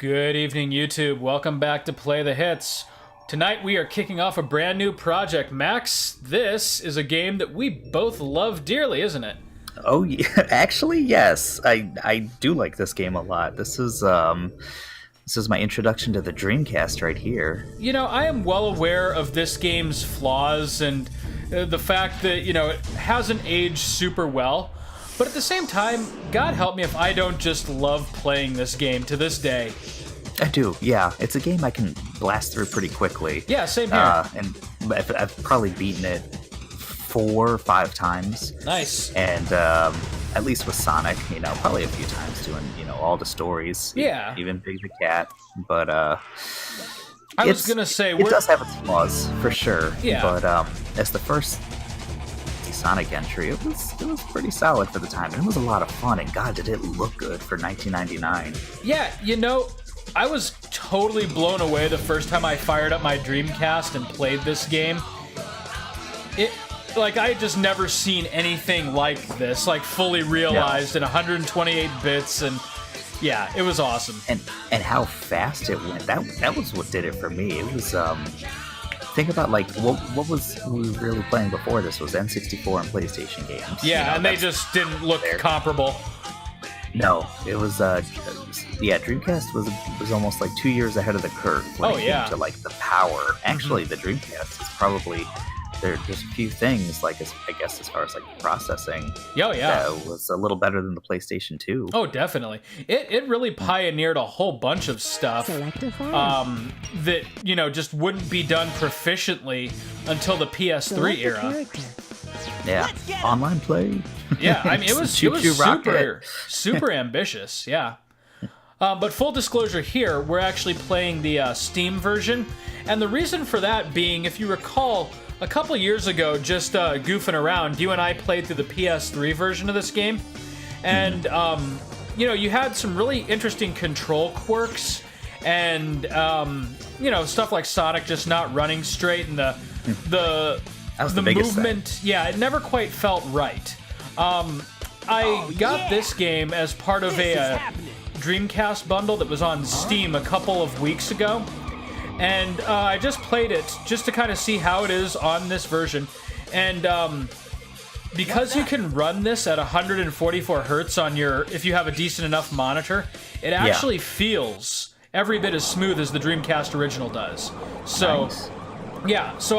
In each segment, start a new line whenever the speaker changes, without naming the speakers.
Good evening, YouTube. Welcome back to Play the Hits. Tonight we are kicking off a brand new project. Max, this is a game that we both love dearly, isn't it?
Oh, yeah. Actually, yes. I do like this game a lot. This is my introduction to the Dreamcast right here.
You know, I am well aware of this game's flaws and the fact that, it hasn't aged super well. But at the same time, God help me if I don't just love playing this game to this day.
I do, yeah. It's a game I can blast through pretty quickly.
Yeah, same here.
And I've probably beaten it 4 or 5 times.
Nice.
And at least with Sonic, probably a few times doing, all the stories.
Yeah.
Even Big the Cat. But
I was gonna say
it does have its flaws for sure.
Yeah.
But as the first Sonic entry, it was pretty solid for the time, and it was a lot of fun. And God, did it look good for 1999?
Yeah, I was totally blown away the first time I fired up my Dreamcast and played this game. I had just never seen anything like this, fully realized in 128 bits, and yeah, it was awesome.
And how fast it went. That was what did it for me. It was think about what was we really playing before this was N64 and PlayStation games.
Yeah, and they just didn't look comparable.
No, it was Dreamcast was almost 2 years ahead of the curve when it came to the power. Actually, the Dreamcast is probably there's a few things I guess as far as processing.
Oh yeah,
that was a little better than the PlayStation 2.
Oh, definitely. It really pioneered a whole bunch of stuff that just wouldn't be done proficiently until the PS3 era.
Yeah, online play.
Yeah, I mean it was super ambitious. Yeah. But full disclosure here, we're actually playing the Steam version, and the reason for that being, if you recall, a couple years ago, just goofing around, you and I played through the PS3 version of this game, and you had some really interesting control quirks, and stuff like Sonic just not running straight, and the movement, thing. Yeah, it never quite felt right. I got this game as part of a Dreamcast bundle that was on Steam a couple of weeks ago. And I just played it just to kind of see how it is on this version. And because you can run this at 144 hertz on if you have a decent enough monitor, it actually feels every bit as smooth as the Dreamcast original does. So,
nice.
Yeah, so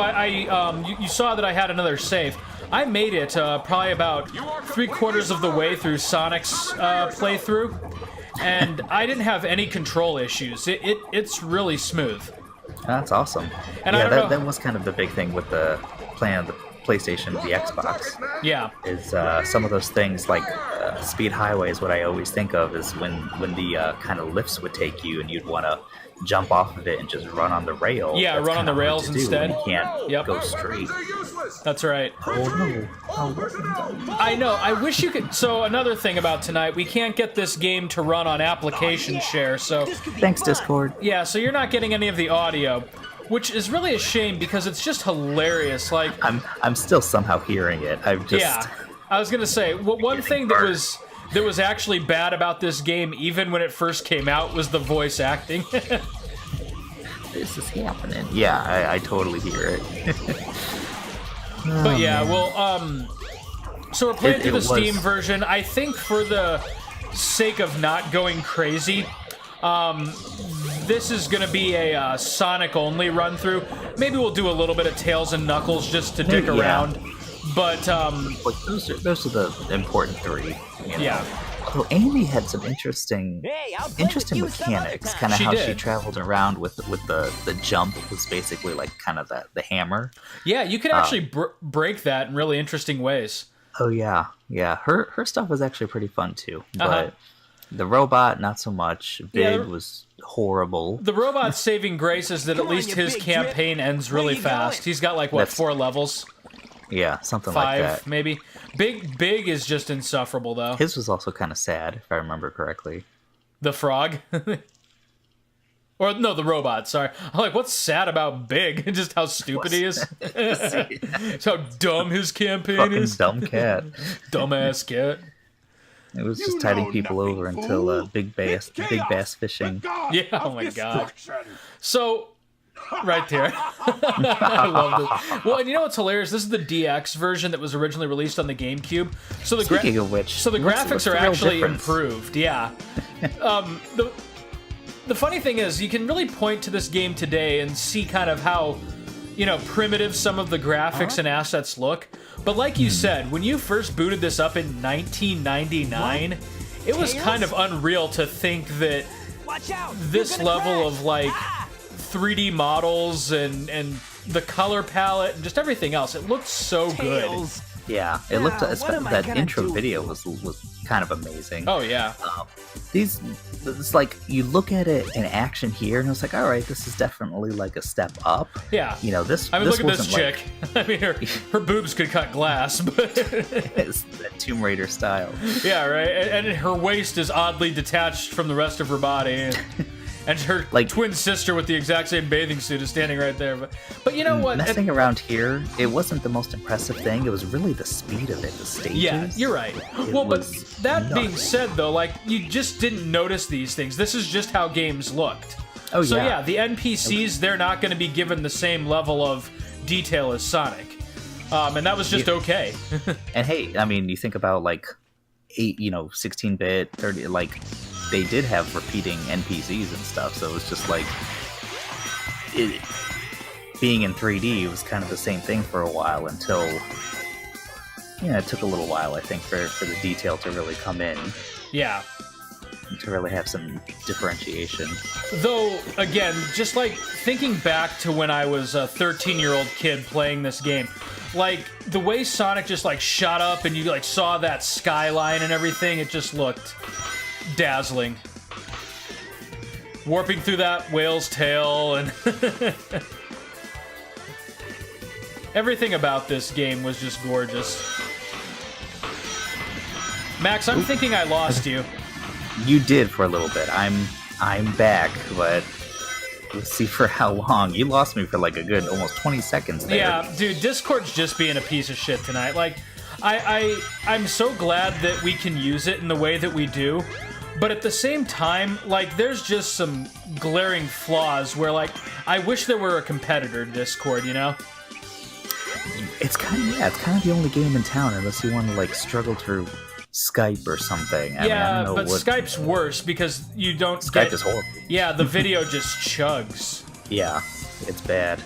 you saw that I had another save. I made it probably about 3/4 of the way through Sonic's playthrough, and I didn't have any control issues. It's really smooth.
That's awesome.
And
that was kind of the big thing with the playing on the PlayStation, the Xbox.
Yeah.
Is some of those things Speed Highway is what I always think of is when the kind of lifts would take you and you'd want to jump off of it and just run on the rail.
Yeah, run on the rails instead.
You can't go straight.
That's right.
Oh no.
I know. I wish you could. So another thing about tonight, we can't get this game to run on application share. So
thanks, Discord.
Yeah, so you're not getting any of the audio, which is really a shame because it's just hilarious.
I'm still somehow hearing it.
Yeah. I was gonna say one thing that was actually bad about this game, even when it first came out, was the voice acting.
This is happening. Yeah, I totally hear it.
But yeah, well, so we're playing through the Steam version. I think for the sake of not going crazy, this is going to be a Sonic-only run-through. Maybe we'll do a little bit of Tails and Knuckles just to dick around. But
those are the important 3.
Yeah.
Although Amy had some interesting mechanics, kind of how she traveled around with the jump was basically kind of the hammer.
Yeah, you can actually break that in really interesting ways.
Oh yeah. Her stuff was actually pretty fun too, but the robot not so much. Big was horrible.
The robot's saving grace is that at least his campaign ends really fast. He's got 4 levels.
Yeah, something
5,
like that.
Maybe. Big is just insufferable, though.
His was also kind of sad, if I remember correctly.
The frog? Or, no, the robot, sorry. I'm like, what's sad about Big? Just how stupid he is? Just how dumb his campaign is?
Dumb cat.
Dumbass cat.
It was just tiding people over until big bass fishing.
Yeah, oh my god. So, right there. I love this. Well, and you know what's hilarious? This is the DX version that was originally released on the GameCube. So the
Speaking of which,
so the graphics are actually improved. Yeah. The funny thing is, you can really point to this game today and see kind of how, you know, primitive some of the graphics and assets look. But like you said, when you first booted this up in 1999, it was kind of unreal to think that this level of like 3D models and the color palette and just everything else, it looked so good.
Yeah, it looked. That intro video was kind of amazing.
Oh yeah.
It's like you look at it in action here, and it's like, all right, this is definitely like a step up.
Yeah.
You know, this.
I mean,
this
look at this chick. I mean, her boobs could cut glass, but
it's that Tomb Raider style.
Yeah, right. And her waist is oddly detached from the rest of her body. And her twin sister with the exact same bathing suit is standing right there. But you know what?
Messing around here, it wasn't the most impressive thing. It was really the speed of it, the stages.
Yeah, you're right. Well, but that being said, though, like, you just didn't notice these things. This is just how games looked.
Oh, yeah.
So, yeah, the NPCs, they're not going to be given the same level of detail as Sonic. And that was just okay.
And hey, I mean, you think about, like, 16-bit, 30, like... They did have repeating NPCs and stuff, so it was just like being in 3D was kind of the same thing for a while until it took a little while, I think, for the detail to really come in.
Yeah.
To really have some differentiation.
Though, again, just like thinking back to when I was a 13-year-old kid playing this game, like the way Sonic just like shot up and you like saw that skyline and everything, it just looked dazzling. Warping through that whale's tail and everything about this game was just gorgeous. Max, I'm thinking I lost you.
You did for a little bit. I'm back, but let's see for how long. You lost me for like a good almost 20 seconds there.
Yeah, dude, Discord's just being a piece of shit tonight. Like, I'm so glad that we can use it in the way that we do. But at the same time, like, there's just some glaring flaws where, like, I wish there were a competitor to Discord, you know?
It's kind of the only game in town, unless you want to, like, struggle through Skype or something. I mean, I don't know
Skype's worse because you don't
Skype is horrible.
Yeah, the video just chugs.
Yeah, it's bad.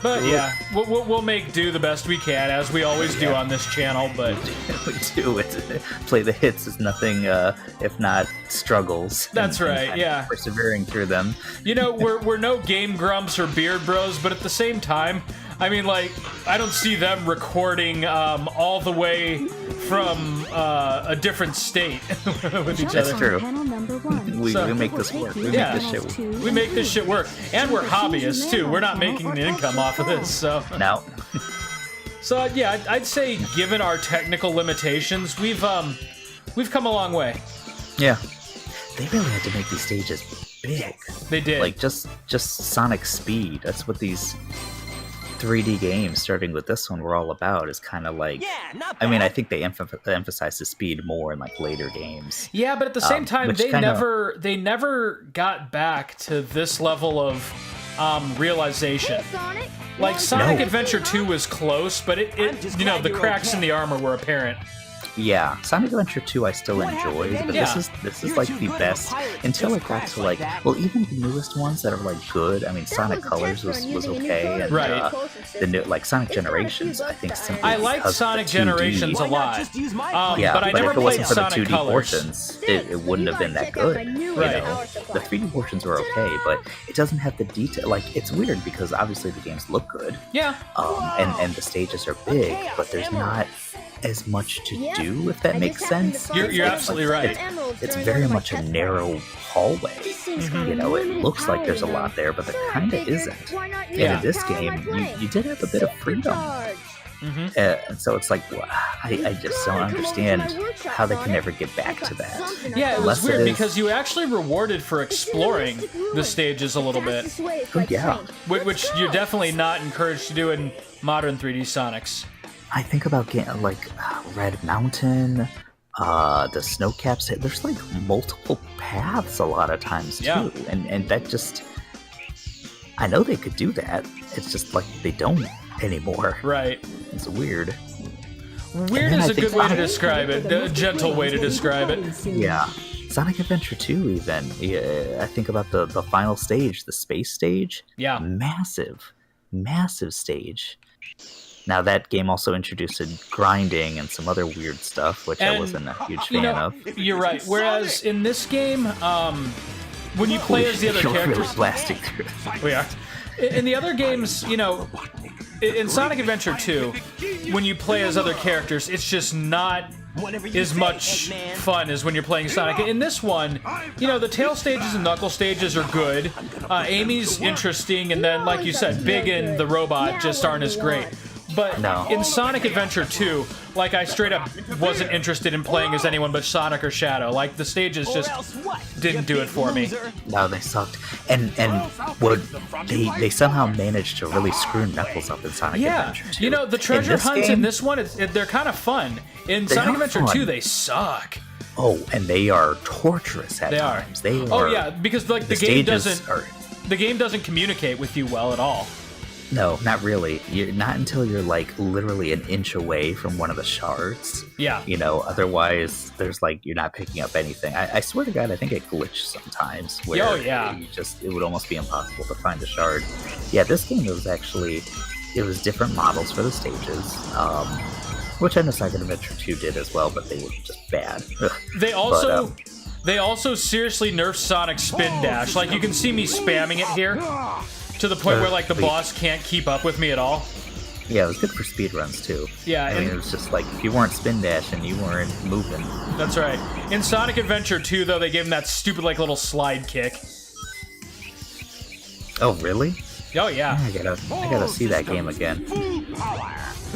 But yeah, we'll make do the best we can, as we always do on this channel. But
we do. Play the hits is nothing if not struggles.
That's right. Yeah,
persevering through them.
You know, we're no Game Grumps or Beard Bros, but at the same time, I mean, like, I don't see them recording all the way from a different state with each other.
That's true. We make this work. We make this shit work. And we're hobbyists, too. We're not making an income off of this, so... No.
So, yeah, I'd say, given our technical limitations, we've come a long way.
Yeah. They really had to make these stages big.
They did.
Like, just Sonic speed. That's what these 3D games, starting with this one, were all about, is kind of like... I mean, I think they emphasize the speed more in, like, later games.
Yeah, but at the same time, they never got back to this level of realization.
Hey,
like, Sonic Adventure 2 was close, but it the cracks in the armor were apparent.
Yeah, Sonic Adventure 2 I still enjoyed, but this is like the best until it got to like, well, even the newest ones that are like good. I mean, Sonic Colors was okay, and the new, like, Sonic Generations, I think
I liked Sonic Generations a lot.
But
I never
if it
played
wasn't for the
Sonic
2D
Colors.
Portions, it wouldn't have been that good. You know, the 3D portions were okay, but it doesn't have the detail. Like, it's weird because obviously the games look good.
Yeah.
And the stages are big, but there's not as much to do, if that makes sense.
You're absolutely right.
It's very much a narrow hallway. You know, it looks like there's a lot there, but there kind of isn't. And in this game, you did have a bit of freedom. And so it's like, well, I just don't understand how they can never get back to that.
Yeah, it was weird because you actually rewarded for exploring the stages a little bit.
Oh, yeah.
Which you're definitely not encouraged to do in modern 3D Sonics.
I think about like Red Mountain, the snow caps. There's like multiple paths a lot of times too, and that just, I know they could do that. It's just like they don't anymore.
Right.
It's weird.
Weird is a good way to describe it. A gentle way to describe it.
Yeah. Sonic Adventure 2 even. Yeah, I think about the final stage, the space stage.
Yeah.
Massive stage. Now that game also introduced grinding and some other weird stuff, which I wasn't a huge fan of.
You're right. Whereas in this game, when you play as the other characters...
Really blasting through.
We are. In the other games, in Sonic Adventure 2, when you play as other characters, it's just not as much fun as when you're playing Sonic. In this one, the tail stages and knuckle stages are good. Amy's interesting, and then, like you said, Big and the robot just aren't as great. But in Sonic Adventure 2, like, I straight up wasn't interested in playing as anyone but Sonic or Shadow. Like, the stages just didn't do it for me.
No, they sucked. And what they somehow managed to really screw Knuckles up in Sonic Adventure 2.
The treasure hunts in this one, they're kind of fun. In Sonic Adventure 2, they suck.
Oh, and they are torturous at times. They are.
Oh yeah, because like the game doesn't communicate with you well at all.
No, not really. Not until you're like literally an inch away from one of the shards.
Yeah.
Otherwise there's like you're not picking up anything. I swear to God, I think it glitched sometimes where it would almost be impossible to find a shard. Yeah, this game it was different models for the stages. Which I know Sonic Adventure 2 did as well, but they were just bad.
They also seriously nerfed Sonic Spin Dash. Like, you can see me spamming it here to the point where like the boss can't keep up with me at all.
Yeah, it was good for speedruns too.
Yeah,
I mean, it was just like if you weren't spin dashing, you weren't moving.
That's right. In Sonic Adventure 2, though, they gave him that stupid like little slide kick.
Oh, really?
Oh yeah.
I gotta see that game again.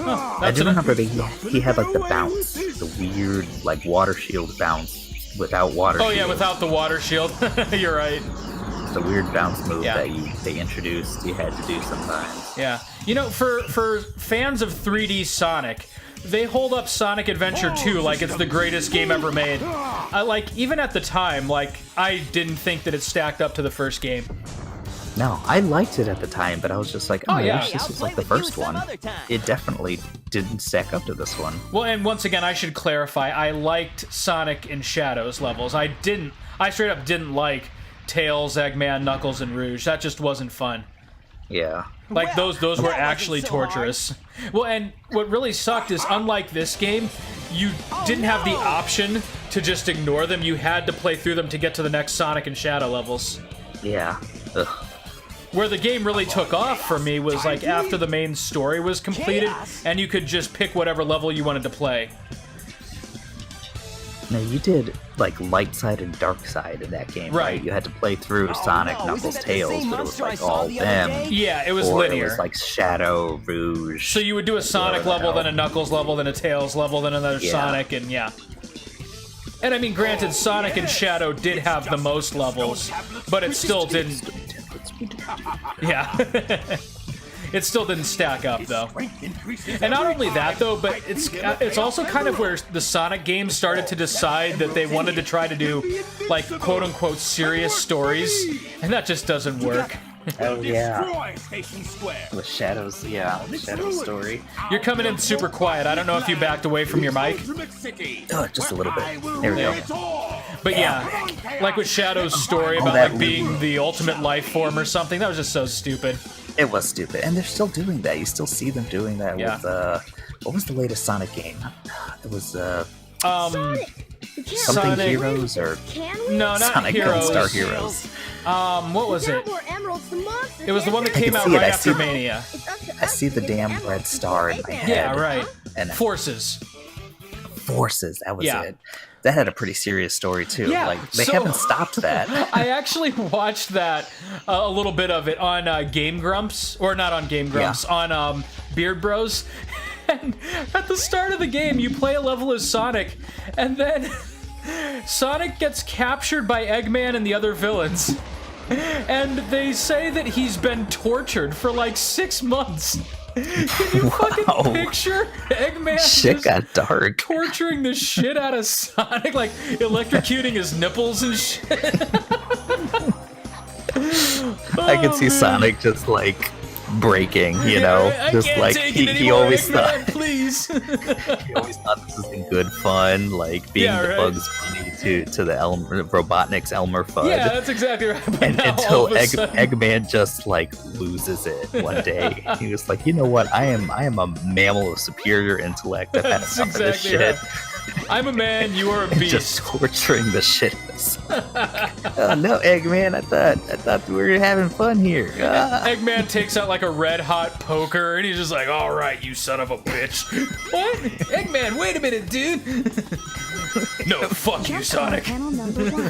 I do remember he had like the bounce, the weird like water shield bounce without water.
Oh yeah, without the water shield. You're right.
It's a weird bounce move that they introduced. You had to do sometimes.
Yeah, for fans of 3D Sonic, they hold up Sonic Adventure 2 like it's the greatest game ever made. Even at the time, I didn't think that it stacked up to the first game.
No, I liked it at the time, but I was just like, oh yeah, this was like the first one. It definitely didn't stack up to this one.
Well, and once again, I should clarify, I liked Sonic and Shadow's levels. I straight up didn't like Tails, Eggman, Knuckles, and Rouge. That just wasn't fun.
Yeah.
Like, those were actually torturous. Well, and what really sucked is, unlike this game, you didn't have the option to just ignore them. You had to play through them to get to the next Sonic and Shadow levels.
Yeah. Ugh.
Where the game really took off for me was like after the main story was completed, and you could just pick whatever level you wanted to play.
Now, you did like light side and dark side in that game, right? You had to play through Sonic, Knuckles, Tails, but it was like all them.
Yeah, it was
or
linear.
It was like Shadow, Rouge.
So you would do a Sonic level, then a Knuckles level, then a Tails level, then another Sonic, and yeah. And I mean, granted, Sonic and Shadow did have the most levels, but it still didn't. Yeah. It still didn't stack up, though. And not only that, though, but it's also kind of where the Sonic games started to decide that they wanted to try to do, like, quote-unquote serious stories, and that just doesn't work.
Oh, yeah. With Shadow's, Shadow's story.
You're coming in super quiet. I don't know if you backed away from your mic.
Oh, just a little bit. There we go.
But yeah, like with Shadow's story about like being the ultimate life form or something, that was just so stupid.
It was stupid, and they're still doing that. You still see them doing that with, what was the latest Sonic game? It was, something
Sonic
Heroes, or...
No, not
Sonic
Heroes.
Gunstar Heroes.
What was it? It was the one that came out right after Mania.
I see the damn red star in my head.
Yeah, right.
And
Forces,
that was it. That had a pretty serious story, too.
Yeah,
like, they haven't stopped that.
I actually watched that, a little bit of it on Game Grumps, or not on Game Grumps, on Beard Bros. And at the start of the game, you play a level as Sonic, and then Sonic gets captured by Eggman and the other villains. And they say that he's been tortured for like 6 months. Can you fucking picture Eggman
Shit got dark.
torturing the shit out of Sonic, like electrocuting his nipples and shit?
I can see Sonic just like breaking, you know,
I
just
can't
like
take it
he
anymore,
always
Eggman,
thought.
please.
He always thought this was in good fun, like being the Bugs Bunny to the Robotnik's Elmer Fudd.
Yeah, that's exactly right. But
And
now,
until
all of a sudden-
Eggman just like loses it one day, he was like, you know what? I am a mammal of superior intellect. I've had
That's
enough of this
exactly
shit.
right. I'm a man, you are a
And
beast.
just torturing the shit out of Sonic. Oh no, Eggman! I thought we were having fun here. Ah.
Eggman takes out like a red hot poker and he's just like, all right, you son of a bitch. What? Eggman, wait a minute, dude. No, fuck you, Sonic.
Panel number 1.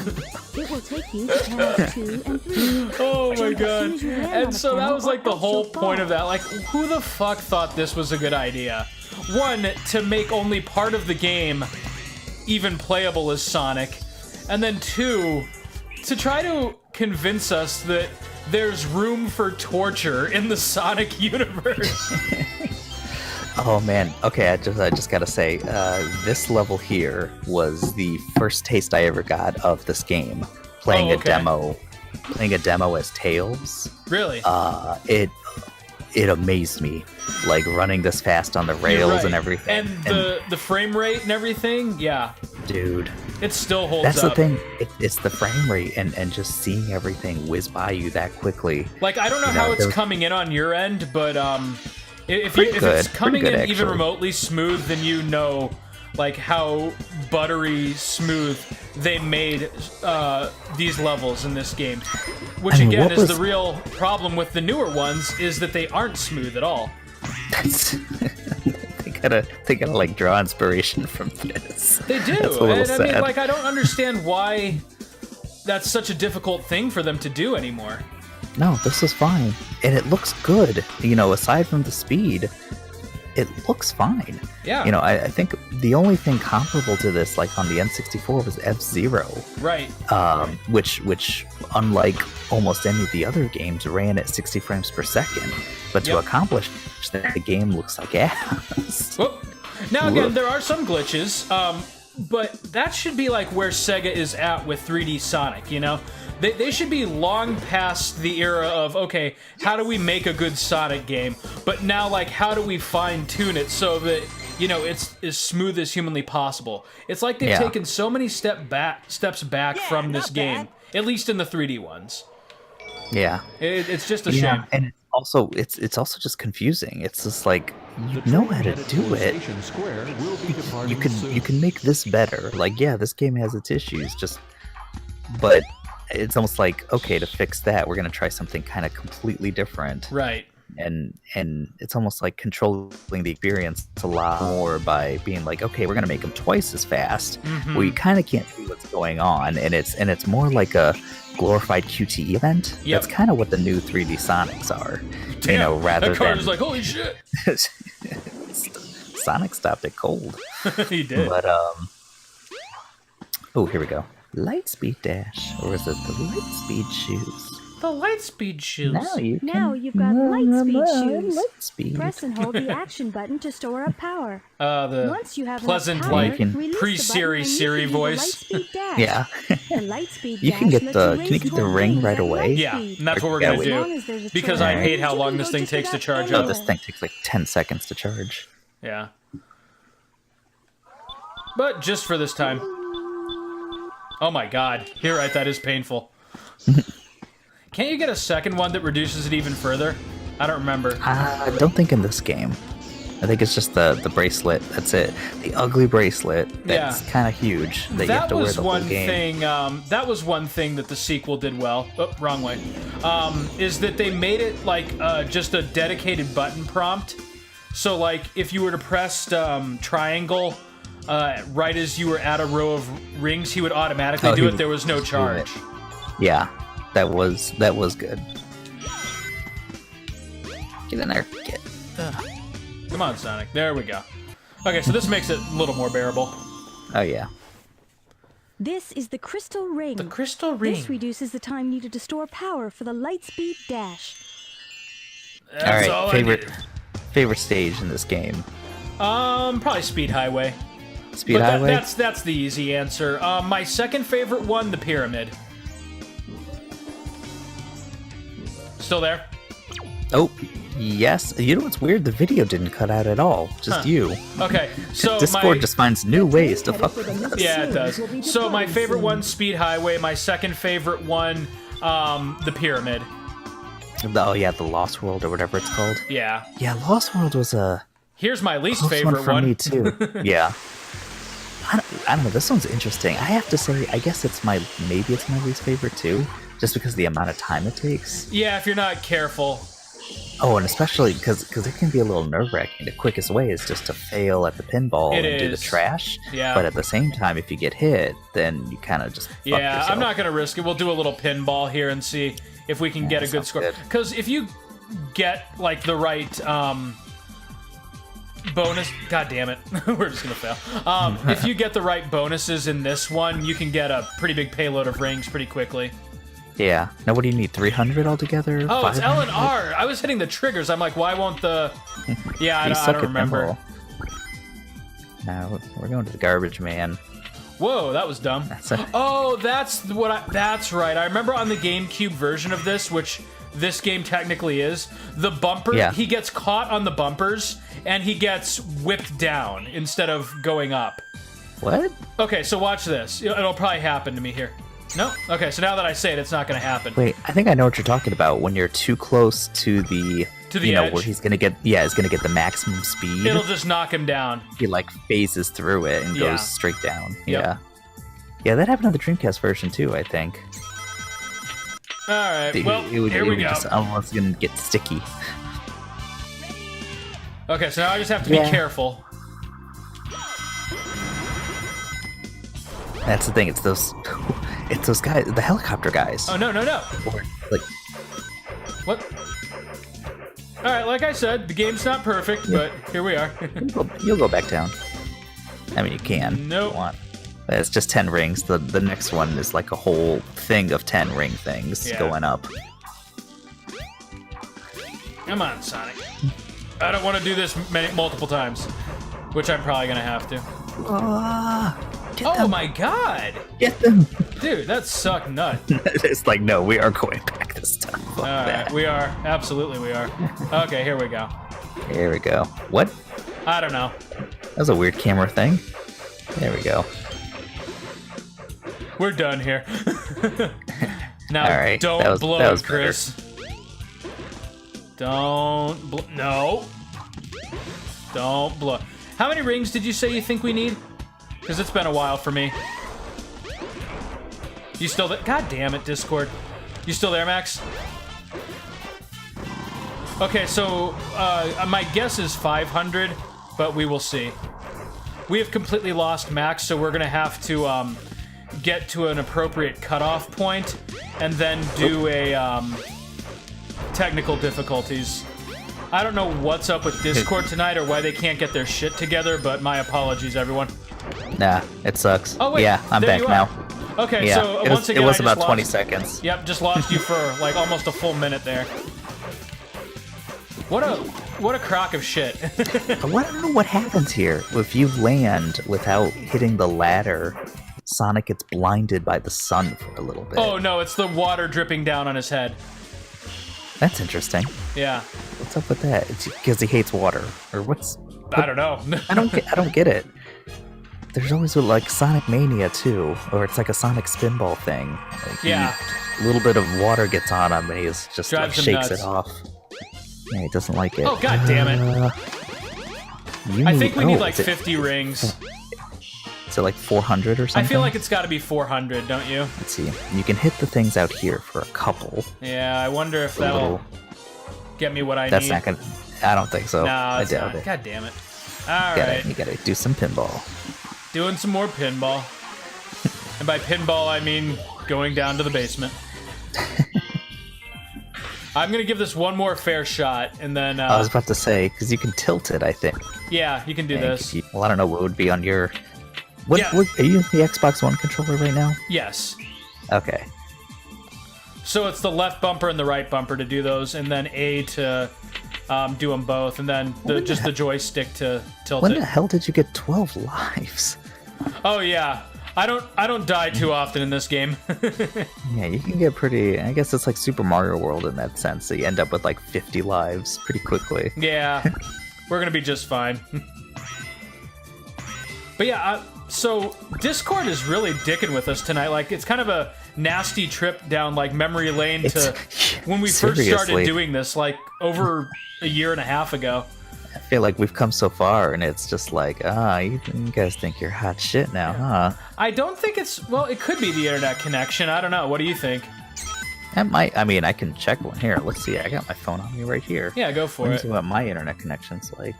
It will take you to panels 2 and 3.
Oh my god.
As soon as you land on
And
the
so that
panel,
was like the
else
whole
you'll
point
fall.
of that. Like, who the fuck thought this was a good idea? One, to make only part of the game even playable as Sonic. And then two, to try to convince us that there's room for torture in the Sonic universe.
Oh man. Okay, I just gotta say, this level here was the first taste I ever got of this game. Playing
Oh, okay.
a demo as Tails.
Really?
It amazed me, like running this fast on the
You're
rails
right.
and everything.
And the frame rate and everything, yeah.
Dude,
It still holds
that's
up.
the thing. It's the frame rate and just seeing everything whiz by you that quickly.
Like, I don't know
You know,
how it's
there's-
coming in on your end, but if
Pretty
it's
good,
coming
pretty
in
good,
even
actually.
remotely smooth, then you know, like, how buttery smooth they made these levels in this game. Which,
I mean,
again,
what
is
was-
the real problem with the newer ones, is that they aren't smooth at all.
They gotta like draw inspiration from this.
They do,
That's a little
and I mean,
sad.
like, I don't understand why that's such a difficult thing for them to do anymore.
No, this is fine, and it looks good. You know, aside from the speed, it looks fine.
Yeah.
You know, I think the only thing comparable to this, like on the N64, was F-Zero.
Right.
Which unlike almost any of the other games, ran at 60 frames per second. But to
Yep.
accomplish that, the game looks like ass.
Whoop. Now again,
Whoop.
there are some glitches, but that should be like where Sega is at with 3D Sonic, you know? They should be long past the era of, okay, how do we make a good Sonic game? But now, like, how do we fine-tune it so that, you know, it's as smooth as humanly possible? It's like they've
Yeah.
taken so many steps back from this
not
game,
bad.
at least in the 3D ones.
Yeah.
It's just a
Yeah,
shame.
and it's also just confusing. It's just like you know how to do it. You can make this better. Like, yeah, this game has its issues, but it's almost like, okay, to fix that, we're gonna try something kind of completely different.
Right.
And it's almost like controlling the experience a lot more by being like, okay, we're gonna make them twice as fast.
Mhm.
Well, you kind of can't see what's going on, and it's more like a glorified QTE event.
Yep.
That's kind of what the new 3D Sonics are.
Damn,
you know, rather
that card
than
is like, holy shit.
Sonic stopped it cold.
He did.
But oh, here we go. Lightspeed dash, or is it the Lightspeed shoes?
The Lightspeed shoes.
Now you've got Lightspeed shoes.
Lightspeed.
Press and hold the action button to store up power.
The
Once you have
pleasant,
enough power,
like,
can-
release the
pre-Siri
button and you
Siri
can do the
voice.
Lightspeed dash.
Yeah.
The Lightspeed
You can
dash
get
lets
the-
you
can you
race
get the
toward
ring
things
right
at
away?
Yeah,
Lightspeed.
and that's what we're
Yeah,
gonna
wait.
As long
do.
as there's a
Because
train,
I hate how
you
long
can
this
go
thing
just
takes to
about
charge
Oh,
up.
anywhere.
this thing takes like 10 seconds to charge.
Yeah. But just for this time. Oh my god. You're right, that is painful. Can't you get a second one that reduces it even further? I don't remember.
I don't think in this game. I think it's just the bracelet. That's it. The ugly bracelet. That's kind of huge. That you have
That
to wear
was
the whole
one
game.
thing. That was one thing that the sequel did well. Oh, wrong way. Is that they made it like just a dedicated button prompt. So like if you were to press triangle right as you were at a row of rings, he would automatically
Oh,
do
he
it.
would
There was no
do
charge.
it. Yeah, that was good. Get in there. Get.
Come on, Sonic. There we go. Okay, so this makes it a little more bearable.
Oh yeah.
This is the crystal ring.
The crystal ring.
This reduces the time needed to store power for the Lightspeed dash.
That's
All right,
all I
favorite
needed.
favorite stage in this game?
Probably Speed Highway.
Speed Highway?
That's the easy answer. My second favorite one, the Pyramid. Still there?
Oh, yes. You know what's weird? The video didn't cut out at all. Just you.
Okay, so
Discord just finds new ways to fuck with us.
Yeah, it does. So my favorite one, Speed Highway. My second favorite one, the Pyramid.
Oh, yeah, the Lost World or whatever it's called.
Yeah.
Yeah, Lost World was a...
Here's my least
close
favorite
one for me, too. Yeah. I don't know, this one's interesting. I have to say, I guess maybe it's my least favorite, too. Just because of the amount of time it takes.
Yeah, if you're not careful.
Oh, and especially because it can be a little nerve-wracking. The quickest way is just to fail at the pinball and do the trash.
Yeah.
But at the same time, if you get hit, then you kind of just fuck yourself.
I'm not going to risk it. We'll do a little pinball here and see if we can get a good score. Because if you get, like, the right bonus... God damn it. We're just going to fail. If you get the right bonuses in this one, you can get a pretty big payload of rings pretty quickly.
Yeah. Now, what do you need? 300 altogether?
Oh,
500?
it's L and R. I was hitting the triggers. I'm like, why won't the... Yeah, I don't remember.
Now, we're going to the garbage man.
Whoa, that was dumb. That's right. I remember on the GameCube version of this, which this game technically is, the bumper, he gets caught on the bumpers, and he gets whipped down instead of going up.
What?
Okay, so watch this. It'll probably happen to me here. No? Okay, so now that I say it, it's not going to happen.
Wait, I think I know what you're talking about. When you're too close to the
edge.
Where he's gonna get the maximum speed.
It'll just knock him down.
He like phases through it and goes straight down.
Yep.
Yeah, that happened on the Dreamcast version too, I think.
All right, here we go.
Just almost gonna get sticky.
Okay, so now I just have to be careful.
That's the thing. It's those guys, the helicopter guys.
Oh no!
Or, like,
what? All right, like I said, the game's not perfect, but here we are.
You'll go back down. I mean, you can.
Nope.
But it's just 10 rings. The next one is like a whole thing of 10 ring things going up.
Come on, Sonic. I don't want to do this multiple times, which I'm probably gonna have to. Oh my god!
Get them!
Dude, that sucked nut.
It's like, no, we are going back this time.
Alright, we are. Absolutely we are. Okay, here we go.
Here we go. What?
I don't know.
That was a weird camera thing. There we go.
We're done here. Now,
right,
don't blow it, Chris.
Better.
No. Don't blow. How many rings did you say you think we need? Because it's been a while for me. You still there? God damn it, Discord. You still there, Max? Okay, so my guess is 500, but we will see. We have completely lost Max, so we're going to have to get to an appropriate cutoff point and then do a technical difficulties. I don't know what's up with Discord tonight or why they can't get their shit together, but my apologies, everyone.
Nah, it sucks.
Oh, wait,
yeah, I'm back now.
Okay,
yeah,
so once again,
it was about 20 seconds.
Yep, just lost you for like almost a full minute there. What a crock of shit.
I don't know what happens here. If you land without hitting the ladder, Sonic gets blinded by the sun for a little bit.
Oh no, it's the water dripping down on his head.
That's interesting.
Yeah.
What's up with that? It's because he hates water, or what's?
I don't know.
I don't get it. There's always like Sonic Mania too, or it's like a Sonic Spinball thing. Like a little bit of water gets on him, and he just like, shakes it off. Yeah, he doesn't like it.
Oh god damn it! I think we need like 50 rings.
Is it like 400 or something?
I feel like it's got to be 400, don't you?
Let's see. You can hit the things out here for a couple.
Yeah, I wonder if that'll get me what I need.
That's not gonna. I don't think so.
No,
I doubt it.
God damn it! All right,
you gotta do some pinball.
Doing some more pinball. And by pinball, I mean going down to the basement. I'm going to give this one more fair shot, and then...
I was about to say, because you can tilt it, I think.
Yeah, you can do this.
Well, I don't know what would be on your... What, are you the Xbox One controller right now?
Yes.
Okay.
So it's the left bumper and the right bumper to do those, and then A to do them both, and then just the joystick to tilt
When
it.
the hell did you get 12 lives?
Oh yeah, I don't die too often in this game.
Yeah, you can get pretty... I guess it's like Super Mario World in that sense. So you end up with like 50 lives pretty quickly.
Yeah, we're gonna be just fine. But yeah, so Discord is really dicking with us tonight. Like, it's kind of a nasty trip down like memory lane to when we first started doing this, like over a year and a half ago.
I feel like we've come so far, and it's just like, you guys think you're hot shit now, huh?
I don't think it's... Well, it could be the internet connection. I don't know. What do you think?
That might... I mean, I can check one here. Let's see. I got my phone on me right here.
Yeah, go for
Let me
it.
see what my internet connection's like.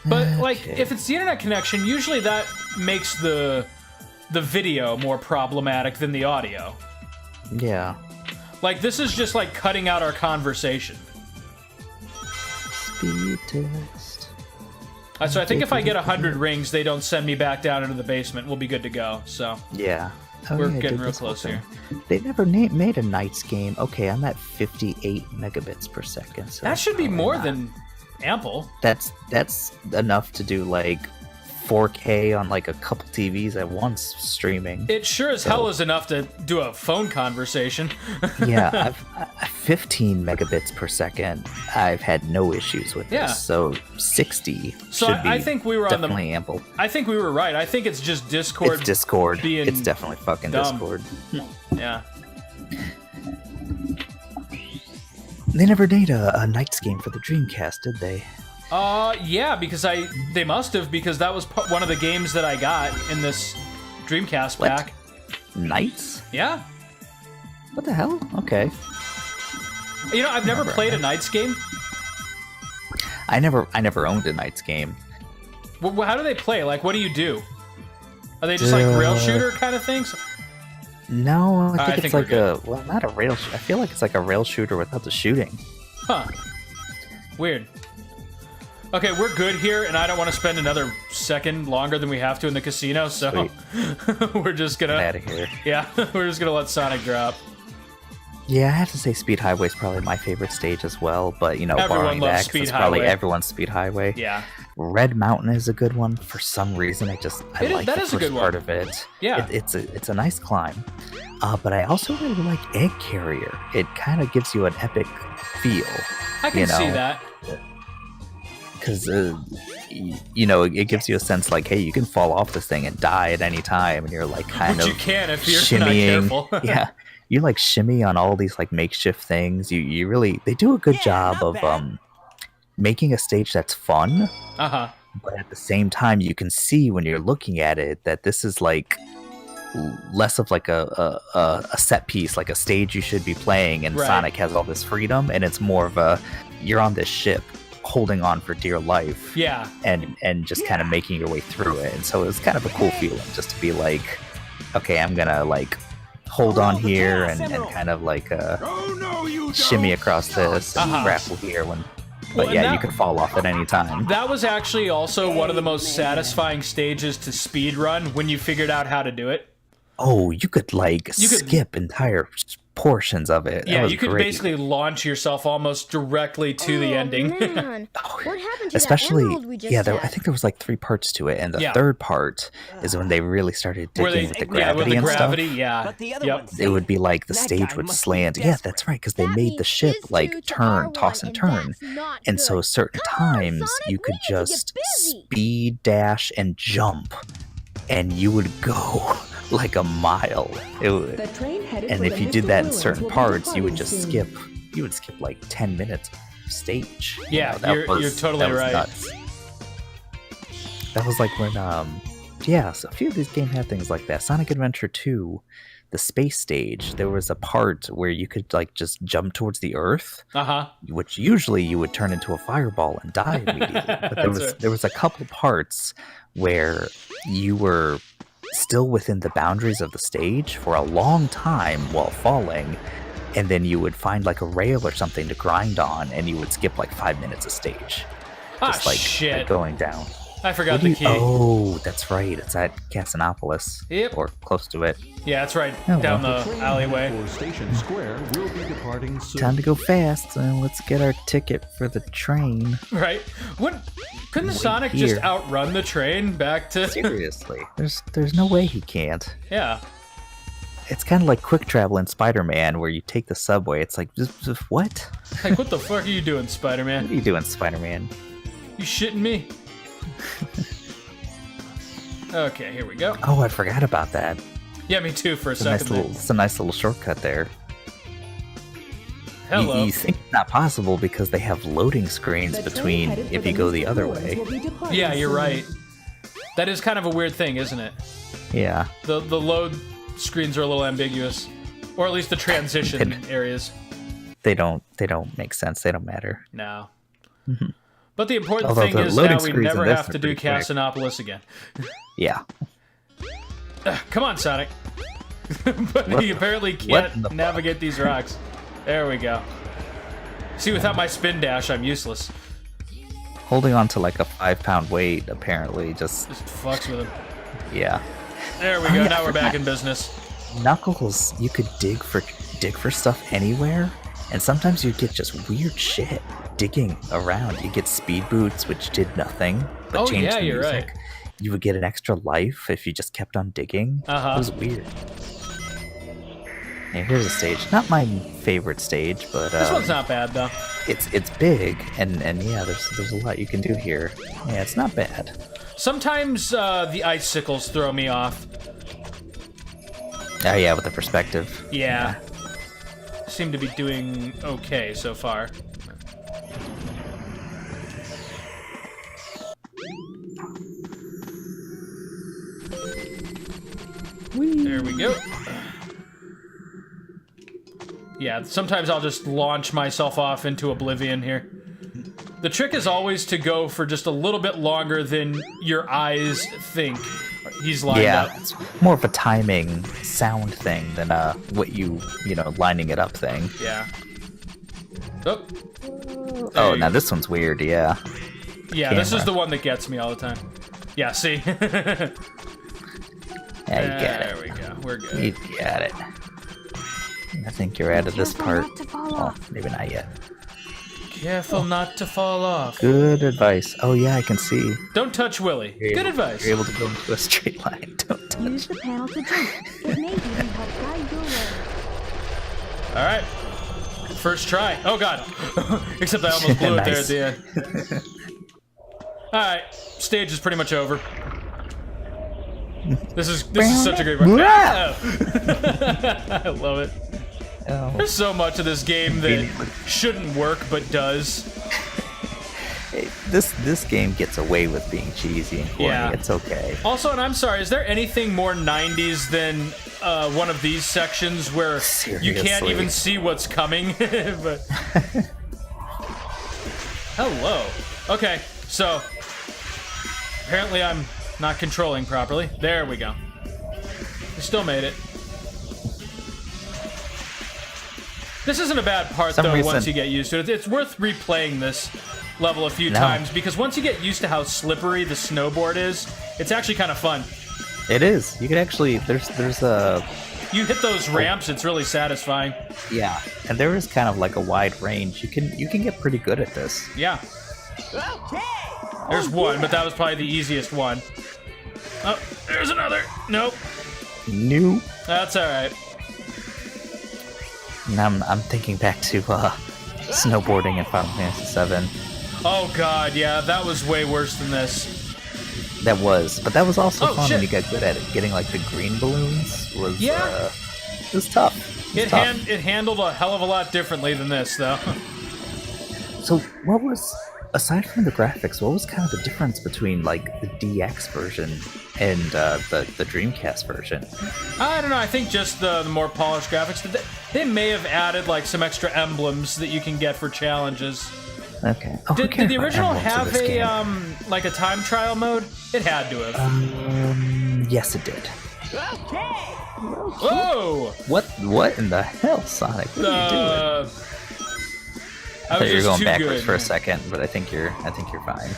But, like, if it's the internet connection, usually that makes the video more problematic than the audio.
Yeah.
Like, this is just, like, cutting out our conversation.
Speed test.
So I think if I get 100 rings, they don't send me back down into the basement. We'll be good to go, so...
Yeah.
We're getting real close here.
They never made a Knights game. Okay, I'm at 58 megabits per second. So
that should be more than ample.
That's enough to do like 4K on like a couple TVs at once streaming.
It sure as hell is enough to do a phone conversation.
Yeah, I've 15 megabits per second. I've had no issues with this. So 60 should be
I think we were
definitely ample.
I think we were right. I think it's just Discord.
It's Discord.
Being
it's definitely fucking
dumb.
Discord.
Yeah.
They never made a Knights game for the Dreamcast, did they?
Yeah, because they must have, because that was one of the games that I got in this Dreamcast pack.
Knights?
Yeah.
What the hell? Okay.
You know, I've never played a Knights game.
I never owned a Knights game.
Well, how do they play? Like, what do you do? Are they just like rail shooter kind of things?
No, I think it's like
well,
not a rail. I feel like it's like a rail shooter without the shooting.
Huh. Weird. Okay, we're good here, and I don't want to spend another second longer than we have to in the casino, so we're just gonna...
Get out of here.
Yeah, we're just gonna let Sonic drop.
Yeah, I have to say Speed Highway is probably my favorite stage as well, but, you know,
everyone
barring
loves
that, 'cause
Speed
it's probably
Highway.
everyone's Speed Highway.
Yeah.
Red Mountain is a good one. For some reason, I like
that
the
is a
first
good
part
one.
of it.
Yeah.
It's a nice climb. But I also really like Egg Carrier. It kind of gives you an epic feel.
I can see that.
Because, you know, it gives you a sense like, hey, you can fall off this thing and die at any time, and you're like kind
Which
of
you can if you're
shimmying.
not careful.
Yeah, you like shimmy on all these like makeshift things. You really, they do a good job of making a stage that's fun.
Uh-huh.
But at the same time, you can see when you're looking at it that this is like less of like a set piece, like a stage you should be playing, and Sonic has all this freedom, and it's more of a, you're on this ship holding on for dear life, and just kind of making your way through it. And so it's kind of a cool feeling just to be like, okay, I'm gonna like hold on here and kind of like shimmy across this and grapple here when, but yeah, you can fall off at any time.
That was actually also one of the most satisfying stages to speedrun when you figured out how to do it.
Oh, you could skip entire portions of it.
Yeah, you could basically launch yourself almost directly to the ending.
Man. What happened to
Especially,
that emerald we just
I think there was like 3 parts to it, and the third part is when they really started digging with the gravity and stuff.
But the other
It would be like the stage would slant. Yeah, that's right, because they made the ship like turn, toss and turn. And so certain times you could just speed, dash, and jump, and you would go like a mile. And if you did that in certain parts, you would just skip. You would skip like 10 minutes of stage.
Yeah, you're totally right.
Nuts. That was like when, so a few of these games had things like that. Sonic Adventure 2, the space stage, there was a part where you could like just jump towards the Earth, which usually you would turn into a fireball and die immediately. But there was a couple parts where you were still within the boundaries of the stage for a long time while falling, and then you would find like a rail or something to grind on, and you would skip like 5 minutes of stage. Just like going down.
I forgot the key.
Oh, that's right. It's at Casinopolis.
Yep.
Or close to it.
Yeah, it's right down the alleyway.
Station Square will be departing soon.
Time to go fast. Let's get our ticket for the train.
Right. Couldn't Sonic just outrun the train back to...
Seriously. There's no way he can't.
Yeah.
It's kind of like quick travel in Spider-Man, where you take the subway. It's like, just what?
Like, what the fuck are you doing, Spider-Man?
What are you doing, Spider-Man?
You shitting me? Okay, here we go.
Oh, I forgot about that.
Yeah, me too, for a second.
It's a nice little shortcut there.
Hello.
You think it's not possible because they have loading screens between if you go the other way.
Yeah, you're right. That is kind of a weird thing, isn't it?
Yeah.
The load screens are a little ambiguous, or at least the transition areas.
They don't make sense. They don't matter.
No. But the important
Although
thing
the
is
loading
now we
screens
never
in this
have to
are
do
pretty quick.
Casinopolis again.
Yeah.
Come on, Sonic. But he apparently can't navigate these rocks. There we go. See, without my spin dash, I'm useless.
Holding on to like a 5-pound weight apparently just
fucks with him.
Yeah.
There we go. Now we're back in business.
Knuckles, you could dig for stuff anywhere, and sometimes you get just weird shit digging around. You get speed boots, which did nothing but change the
you're
music.
right.
You would get an extra life if you just kept on digging. It was weird. Yeah, here's a stage. Not my favorite stage, but
this one's not bad though.
It's big, and yeah, there's a lot you can do here. Yeah, it's not bad.
Sometimes the icicles throw me off.
Oh yeah, with the perspective.
Yeah. Seem to be doing okay so far. There we go. Yeah, sometimes I'll just launch myself off into oblivion here. The trick is always to go for just a little bit longer than your eyes think he's lined up.
Yeah, it's more of a timing sound thing than what you know, lining it up thing.
Yeah. Oh.
Oh, now this one's weird, yeah.
Yeah, this is the one that gets me all the time. Yeah, see?
Yeah, you get it.
There we go. We're good.
You got it. I think you're out of this part. Oh, maybe not yet.
Careful not to fall off.
Good advice. Oh yeah, I can see.
Don't touch Willy. Good advice.
You're able to go into a straight line. Don't touch.
Use the panel to jump. It may even help guide your way.
All right. First try. Oh god. Except I almost blew it there at the end. All right. Stage is pretty much over. This is such a great part. I love it.
Oh.
There's so much of this game that shouldn't work but does.
Hey, this game gets away with being cheesy and corny.
Yeah.
It's okay.
Also, and I'm sorry, is there anything more 90s than one of these sections where you can't even see what's coming? But hello. Okay, so apparently I'm not controlling properly. There we go. We still made it. This isn't a bad part, though, once you get used to it. It's worth replaying this level a few times, because once you get used to how slippery the snowboard is, it's actually kind of fun.
It is. You can actually, there's a...
You hit those ramps, it's really satisfying.
Yeah, and there is kind of like a wide range. You can get pretty good at this.
Yeah. There's one, but that was probably the easiest one. Oh, there's another. Nope.
Nope.
That's all right.
Now I'm thinking back to snowboarding in Final Fantasy VII.
Oh god, yeah, that was way worse than this.
That was, but that was also fun when you got good at it. Getting like the green balloons was it was tough.
It handled a hell of a lot differently than this, though.
So what was, aside from the graphics, what was kind of the difference between like the DX version and the Dreamcast version?
I don't know. I think just the more polished graphics. They may have added like some extra emblems that you can get for challenges.
Okay. Oh,
Did the original have a like a time trial mode? It had to have.
Yes, it did.
Whoa!
What in the hell, Sonic? What are you doing?
I thought
you were going backwards for a second, but I think you're fine.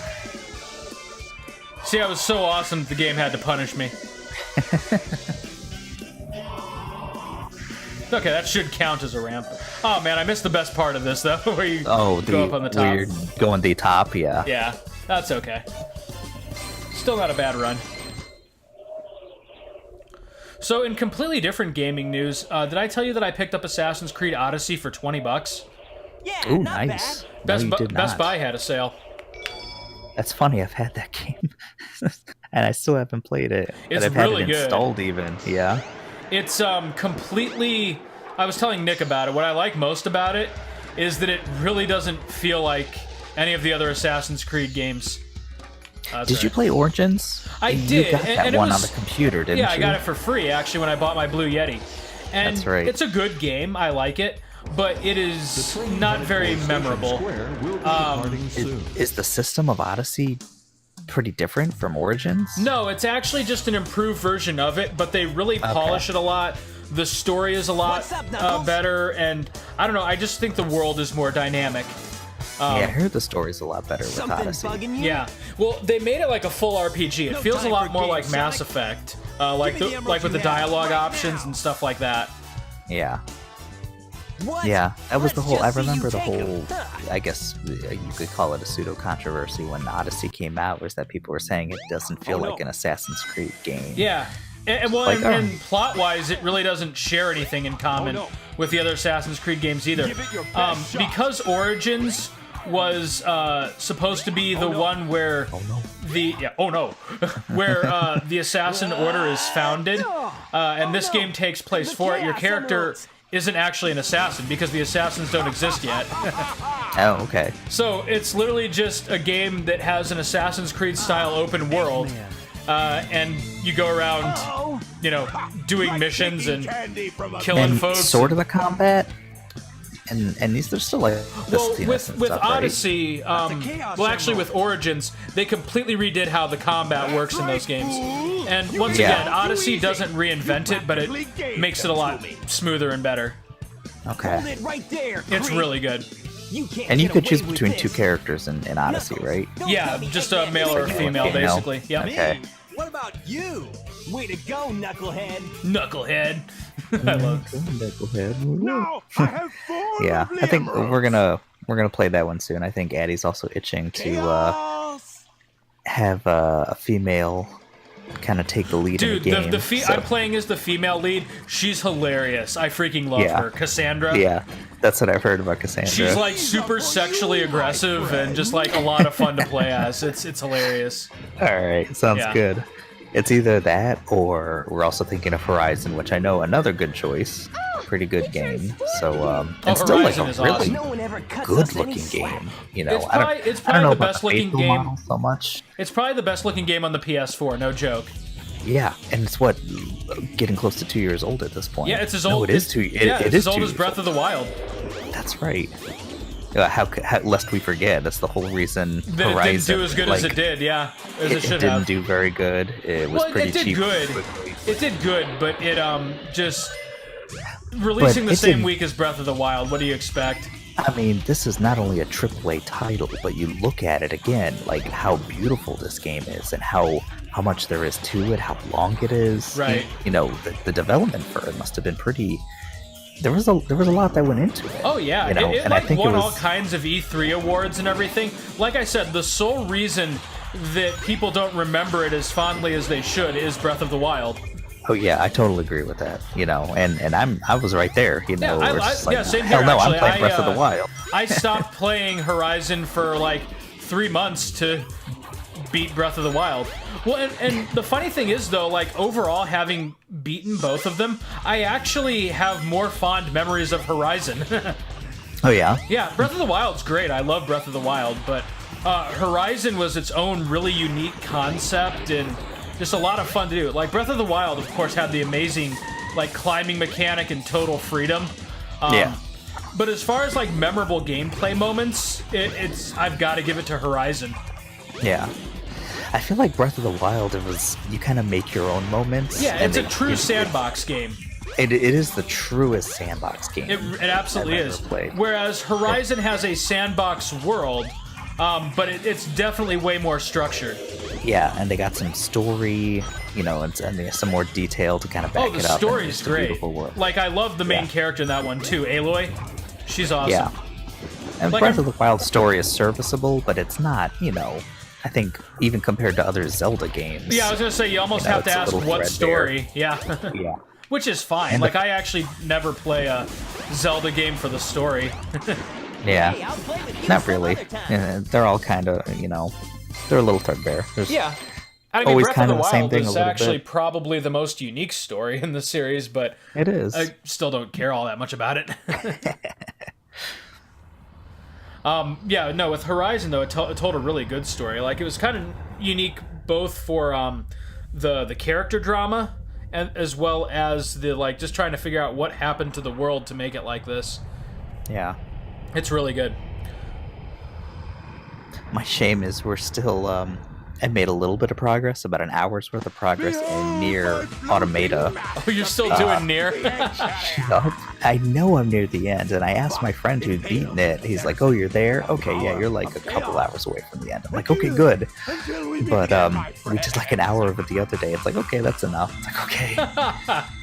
See, I was so awesome that the game had to punish me. Okay, that should count as a ramp. Oh man, I missed the best part of this though, where you go up on the top.
Weird going the top, yeah.
Yeah, that's okay. Still not a bad run. So, in completely different gaming news, did I tell you that I picked up Assassin's Creed Odyssey for $20?
Yeah,
Ooh, nice.
Best Buy had a sale.
That's funny. I've had that game, and I still haven't played it.
It's
but I've
really
had it installed even. Yeah.
It's completely. I was telling Nick about it. What I like most about it is that it really doesn't feel like any of the other Assassin's Creed games.
Did you play Origins?
I did.
You got that one on the computer, didn't you?
Yeah, I got it for free actually when I bought my Blue Yeti. And
that's right.
It's a good game. I like it, but it is not very memorable.
Is the system of Odyssey pretty different from Origins?
No, it's actually just an improved version of it, but they really polish it a lot. The story is a lot better, and I don't know, I just think the world is more dynamic.
Yeah, I heard the story's a lot better with Odyssey.
Yeah, well, they made it like a full RPG. It feels a lot more like Mass Effect, like with the dialogue options and stuff like that.
Yeah. Yeah, that was the whole. I remember the whole. I guess you could call it a pseudo controversy when Odyssey came out, was that people were saying it doesn't feel like an Assassin's Creed game.
Yeah. And plot-wise, it really doesn't share anything in common with the other Assassin's Creed games either. Because Origins was supposed to be the one where where the Assassin Order is founded, and this game takes place for it. Your character isn't actually an assassin because the assassins don't exist yet.
Oh, okay.
So it's literally just a game that has an Assassin's Creed style open world. And you go around, you know, doing missions and killing folks.
Sort of a combat, and these are still like
with
stuff,
Odyssey.
Right?
Well, actually, with Origins, they completely redid how the combat works in those games. And once again, Odyssey doesn't reinvent it, but it makes it a lot smoother and better.
Okay.
It's really good.
And you could choose between two characters in Odyssey, right?
Yeah, just a male or a female, basically. Yep.
Okay.
What about you? Way to go, knucklehead!
Knucklehead. I love
Knucklehead.
No, I have four.
Yeah, I think we're gonna play that one soon. I think Addie's also itching to have a female kind of take the lead in the game.
Dude, I'm playing as the female lead. She's hilarious. I freaking love her. Cassandra.
Yeah, that's what I've heard about Cassandra.
She's like super sexually aggressive and just like a lot of fun to play as. It's hilarious.
All right, sounds good. It's either that or we're also thinking of Horizon, which I know another good choice. Pretty good game. So it's still like a really good-looking game. You know,
it's probably the best-looking game.
So much.
It's probably the best-looking game on the PS4. No joke.
Yeah, and it's getting close to 2 years old at this point.
Yeah, it's as old.
No, it is 2.
It's as old as Breath of the Wild.
That's right. How lest we forget, that's the whole reason
that
Horizon
it didn't do as good as it did. Yeah, as it should have.
It didn't do very good. It was pretty cheap.
It did good, but it just releasing the same week as Breath of the Wild. What do you expect?
I mean, this is not only a AAA title, but you look at it again, like how beautiful this game is, and how much there is to it, how long it is.
Right.
You know, the development for it must have been pretty. There was a lot that went into it.
Oh yeah,
you know?
it won all kinds of E3 awards and everything. Like I said, the sole reason that people don't remember it as fondly as they should is Breath of the Wild.
Oh yeah, I totally agree with that. You know, and I was right there. You know,
same here.
No,
actually,
I'm playing Breath of the Wild.
I stopped playing Horizon for like 3 months to beat Breath of the Wild. Well, and the funny thing is, though, like, overall, having beaten both of them, I actually have more fond memories of Horizon.
Oh, yeah?
Yeah, Breath of the Wild's great. I love Breath of the Wild, but Horizon was its own really unique concept and just a lot of fun to do. Like, Breath of the Wild, of course, had the amazing, like, climbing mechanic and total freedom.
Yeah.
But as far as, like, memorable gameplay moments, I've got to give it to Horizon.
Yeah. I feel like Breath of the Wild, you kind of make your own moments.
Yeah, it's a true sandbox game.
It is the truest sandbox game.
It absolutely is.
Played.
Whereas Horizon has a sandbox world, but it's definitely way more structured.
Yeah, and they got some story, you know, and they have some more detail to kind of back it up.
Oh, the story's great. Like, I love the main character in that one, too. Aloy, she's awesome.
Yeah. And
like,
Breath of the Wild story is serviceable, but it's not, you know, I think even compared to other Zelda games.
Yeah, I was going to say, you almost have to ask what story. Yeah.
Yeah.
Which is fine. And like, I actually never play a Zelda game for the story.
Yeah.
Hey, I'll play with you
Not
some
really.
other time.
Yeah, they're all kind of, you know, they're a little threadbare. There's
Yeah. I mean,
always
Breath
kind
of
of
the
the same
Wild
thing a
is
little
actually
bit.
probably the most unique story in the series, but
It is.
I still don't care all that much about it. Yeah, no, with Horizon, though, it told a really good story. Like, it was kind of unique both for the character drama and as well as the, like, just trying to figure out what happened to the world to make it like this.
Yeah.
It's really good.
My shame is we're still, I made a little bit of progress, about an hour's worth of progress in Nier Automata.
Oh, you're still doing Nier?
I know I'm near the end, and I asked my friend who'd beaten it. He's like, "Oh, you're there? Okay, yeah, you're like a couple hours away from the end." I'm like, "Okay, good." But we did like an hour of it the other day. It's like, okay, that's enough. It's like,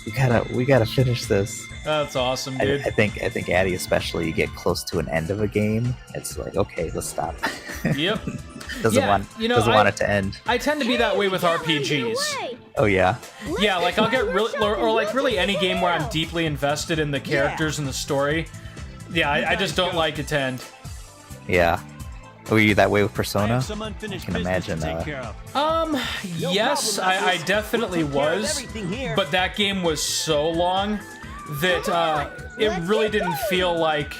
okay, we gotta finish this.
That's awesome, dude.
I think Addy, especially, you get close to an end of a game, it's like, okay, let's stop.
Yep.
doesn't want it to end.
I tend to be that way with RPGs.
Oh yeah.
Yeah, like I'll get really, or like really any game where I'm deeply invested in the characters and the story. Yeah, I just don't like it to end.
Yeah. Were you that way with Persona?
Some unfinished
I can imagine
business to take care of.
Yes, I definitely was, but that game was so long that it really didn't feel like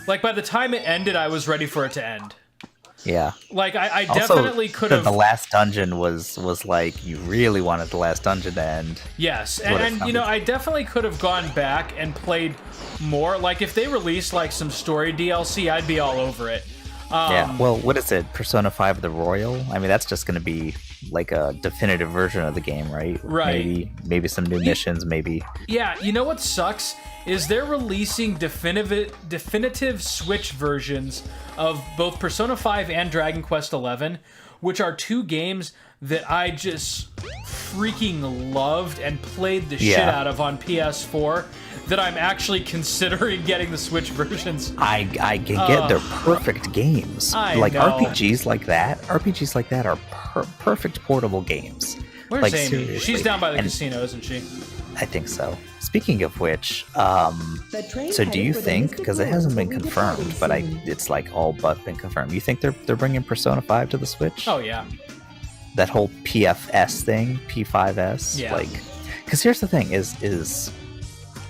by the time it ended, I was ready for it to end.
Yeah.
Like I
Also,
definitely could have.
The last dungeon was like you really wanted the last dungeon to end.
Yes, and you know, I definitely could have gone back and played more. Like if they released like some story DLC, I'd be all over it.
Yeah. Well, what is it? Persona 5 The Royal? I mean, that's just going to be like a definitive version of the game, right?
Right.
Maybe some new missions, maybe.
Yeah, you know what sucks is they're releasing definitive Switch versions of both Persona 5 and Dragon Quest XI, which are two games that I just freaking loved and played the shit out of on PS4, that I'm actually considering getting the Switch versions.
I can get they're perfect games.
I
like
know.
RPGs like that are perfect portable games.
Where's
like,
Amy?
seriously.
She's down by the
And
casino, isn't she?
I think so. Speaking of which, so do you think, because it hasn't been confirmed, but it's like all but been confirmed, you think they're bringing Persona 5 to the Switch?
Oh yeah.
That whole PFS thing, P5S,
Yeah.
like, because here's the thing: is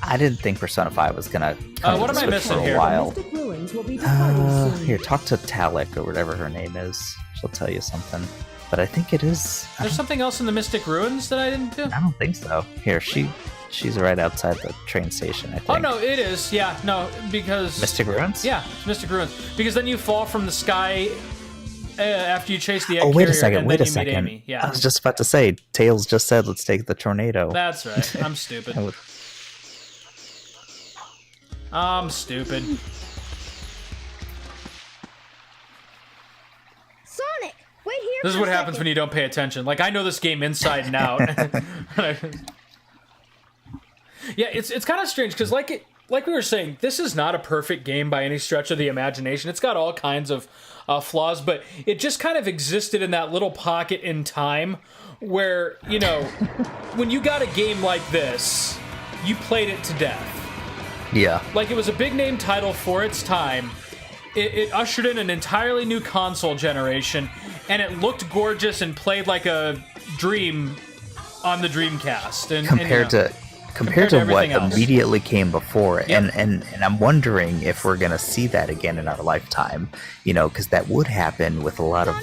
I didn't think Persona 5 was gonna come
what
to the
am I
Switch for
missing
a
here?
while.
Mystic Ruins will be departing soon.
Here, talk to Talik or whatever her name is. She'll tell you something. But I think it is.
There's something else in the Mystic Ruins that I didn't do?
I don't think so. Here, she's right outside the train station, I think.
Oh no, it is. Yeah, no, because
Mystic Ruins?
Yeah, it's Mystic Ruins. Because then you fall from the sky after you chase the egg
Oh, wait a
carrier,
second,
and
wait
then
a
you meet
second.
Amy. Yeah,
I was just about to say, Tails just said, let's take the tornado.
that's right. I'm stupid. I'm stupid.
Sonic, wait here.
This is
for
what
a
happens when
second.
you don't pay attention. Like, I know this game inside and out. Yeah, it's kind of strange, because like we were saying, this is not a perfect game by any stretch of the imagination. It's got all kinds of flaws, but it just kind of existed in that little pocket in time where, you know, when you got a game like this, you played it to death.
Yeah.
Like, it was a big name title for its time. It ushered in an entirely new console generation, and it looked gorgeous and played like a dream on the Dreamcast. And
Compared to what
everything else.
immediately came before it.
Yep.
And I'm wondering if we're going to see that again in our lifetime, you know, because that would happen with a lot of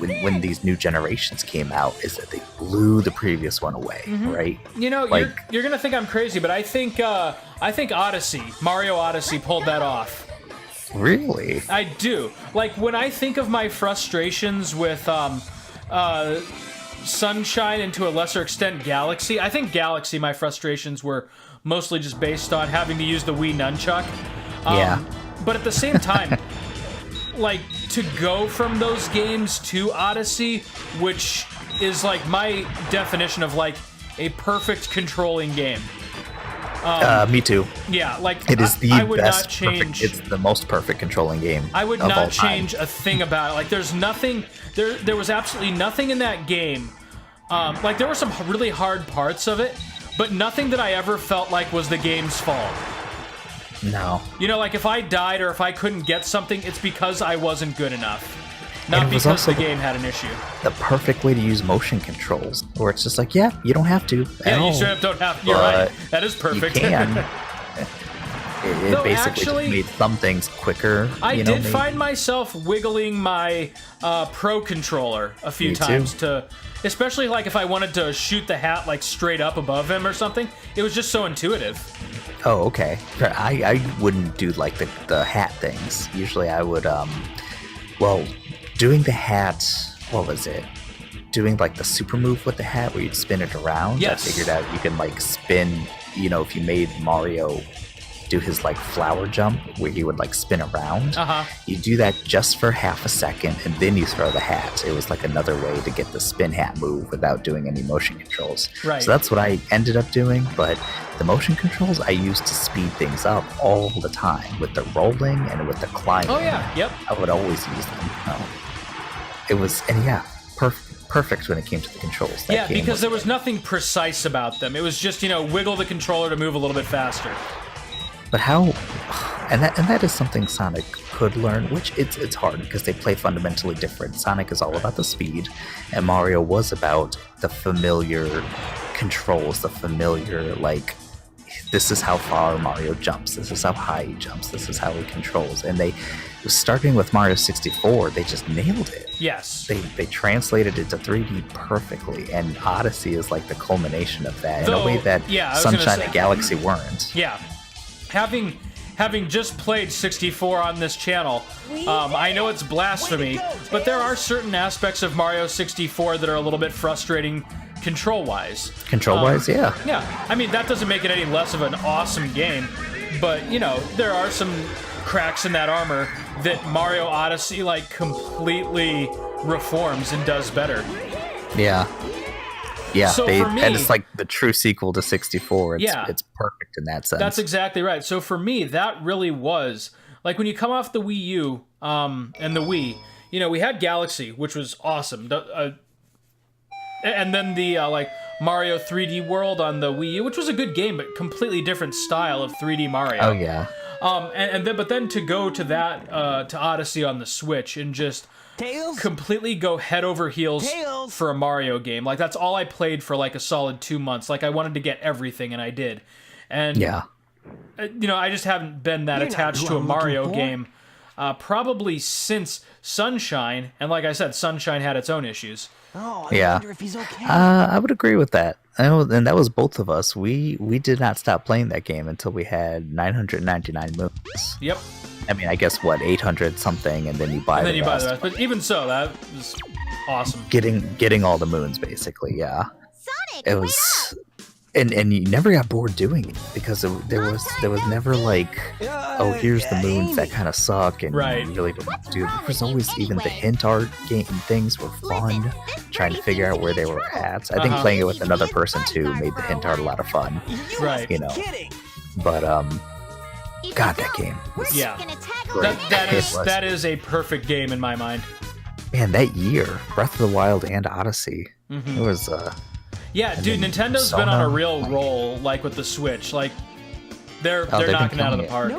when these new generations came out, is that they blew the previous one away, right?
You know,
like,
you're gonna think I'm crazy, but I think Odyssey, Mario Odyssey, pulled that off.
Really?
I do. Like, when I think of my frustrations with Sunshine and to a lesser extent Galaxy, I think Galaxy, my frustrations were mostly just based on having to use the Wii nunchuck.
Yeah.
But at the same time, like, to go from those games to Odyssey, which is like my definition of like a perfect controlling game.
Me too.
Yeah, like
it is the
I would
best.
Not change.
It's the most perfect controlling game.
I would
of all
not
time.
change a thing about it. Like, there's nothing. There was absolutely nothing in that game. Like, there were some really hard parts of it, but nothing that I ever felt like was the game's fault.
No.
You know, like if I died or if I couldn't get something, it's because I wasn't good enough. Not because
also
the game had an issue.
The perfect way to use motion controls, where it's just like, yeah, you don't have to.
Yeah, you straight up don't have to. You're right. That is perfect.
You can. It basically
actually,
just made some things quicker.
I did find myself wiggling my Pro controller a few times to, especially like if I wanted to shoot the hat like straight up above him or something. It was just so intuitive.
Oh, okay. I wouldn't do like the hat things. Usually I would, doing the hat, what was it? Doing like the super move with the hat where you'd spin it around.
Yes.
I figured out you can like spin, if you made Mario do his like flower jump where he would like spin around. You do that just for half a second and then you throw the hat. It was like another way to get the spin hat move without doing any motion controls.
Right.
So that's what I ended up doing, but the motion controls I used to speed things up all the time with the rolling and with the climbing.
Oh yeah, yep.
I would always use them. It was, perfect when it came to the controls.
Yeah, because there was nothing precise about them. It was just, wiggle the controller to move a little bit faster.
But how, and that is something Sonic could learn, which it's hard because they play fundamentally different. Sonic is all about the speed, and Mario was about the familiar controls, the familiar, like, this is how far Mario jumps, this is how high he jumps, this is how he controls. And starting with Mario 64, they just nailed it.
Yes.
They translated it to 3D perfectly, and Odyssey is like the culmination of that in a way that Sunshine and Galaxy weren't.
Yeah. Having just played 64 on this channel, I know it's blasphemy, but there are certain aspects of Mario 64 that are a little bit frustrating control-wise.
Control-wise, yeah.
Yeah. I mean, that doesn't make it any less of an awesome game, but, there are some cracks in that armor that Mario Odyssey, like, completely reforms and does better.
Yeah. Yeah,
so
and it's like the true sequel to 64. It's perfect in that sense.
That's exactly right. So for me, that really was, like, when you come off the Wii U and the Wii, we had Galaxy, which was awesome. And then the, Mario 3D World on the Wii U, which was a good game, but completely different style of 3D Mario.
Oh, yeah.
But then to go to that, to Odyssey on the Switch and just completely go head over heels for a Mario game. Like, that's all I played for like a solid 2 months. Like, I wanted to get everything, and I did. And I just haven't been that attached to a Mario game probably since Sunshine. And like I said, Sunshine had its own issues.
Oh, I wonder if he's okay.
I would agree with that. And that was both of us. We did not stop playing that game until we had 999 moons.
Yep.
I mean, I guess 800 something, and then you buy the rest.
But even so, that was awesome.
Getting all the moons, basically, yeah.
Sonic,
it was, and you never got bored doing it because there was never like, oh, here's the moons that kind of suck, and you really don't have to do it. There was always even the hint art game things were fun, trying to figure out where they were at. I think playing it with another person too made the hint art a lot of fun.
Right.
But God, that game was great.
That is a perfect game in my mind.
Man, that year, Breath of the Wild and Odyssey, it was.
Dude, Nintendo's been on a real roll, like with the Switch. Like, they're knocking it out of the park.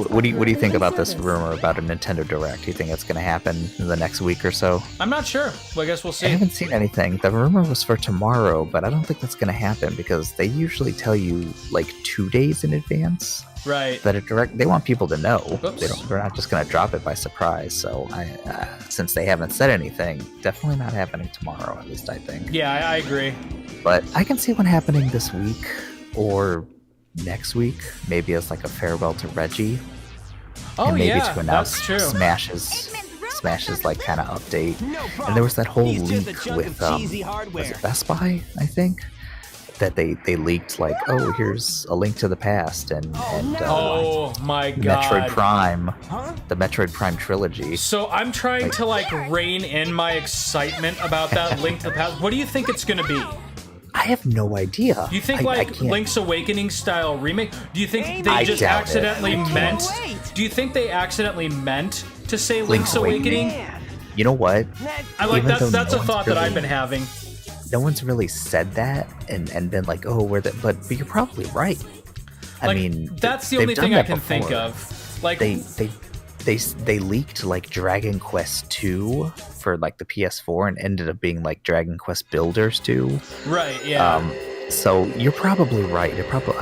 What do you think about this rumor about a Nintendo Direct? Do you think it's going to happen in the next week or so?
I'm not sure. Well, I guess we'll see.
I haven't seen anything. The rumor was for tomorrow, but I don't think that's going to happen because they usually tell you like 2 days in advance.
Right.
That a Direct, they want people to know.
Oops.
They're not just going to drop it by surprise. So since they haven't said anything, definitely not happening tomorrow, at least I think.
Yeah, I agree.
But I can see one happening this week or next week, maybe as like a farewell to Reggie.
Oh,
and maybe
yeah,
to announce
that's true.
Smash's like kind of update. And there was that whole leak with was it Best Buy, I think, that they leaked like, oh, here's a Link to the Past and
oh my god,
Metroid Prime, the Metroid Prime trilogy.
So I'm trying to like rein in my excitement about that Link to the Past. What do you think it's gonna be?
I have no idea.
Do you think Link's Awakening style remake? Do you think they just
doubt
accidentally meant? Do you think they accidentally meant to say Link's Awakening?
You know what?
I like that's a thought that I've been having.
No one's really said that and been like, oh, but you're probably right. I mean,
that's the only thing I can think of. Like
they leaked like Dragon Quest 2 for like the PS4 and ended up being like Dragon Quest Builders 2.
Right, yeah.
So you're probably right. You're probably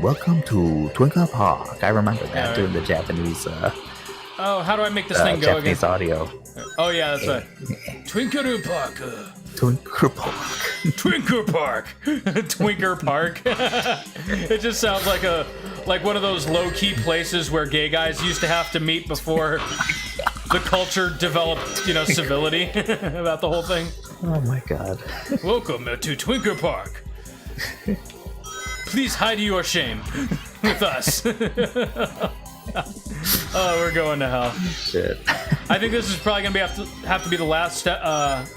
welcome to Twinker Park. I remember that doing the Japanese
oh, how do I make this thing go
Japanese
again?
audio.
Oh yeah, that's right. Twinker Park.
Twinker Park.
Twinker Park. Twinker Park. It just sounds like one of those low-key places where gay guys used to have to meet before the culture developed, civility about the whole thing.
Oh my god.
Welcome to Twinker Park. Please hide your shame with us. Oh, we're going to hell.
Shit.
I think this is probably going to have to be the last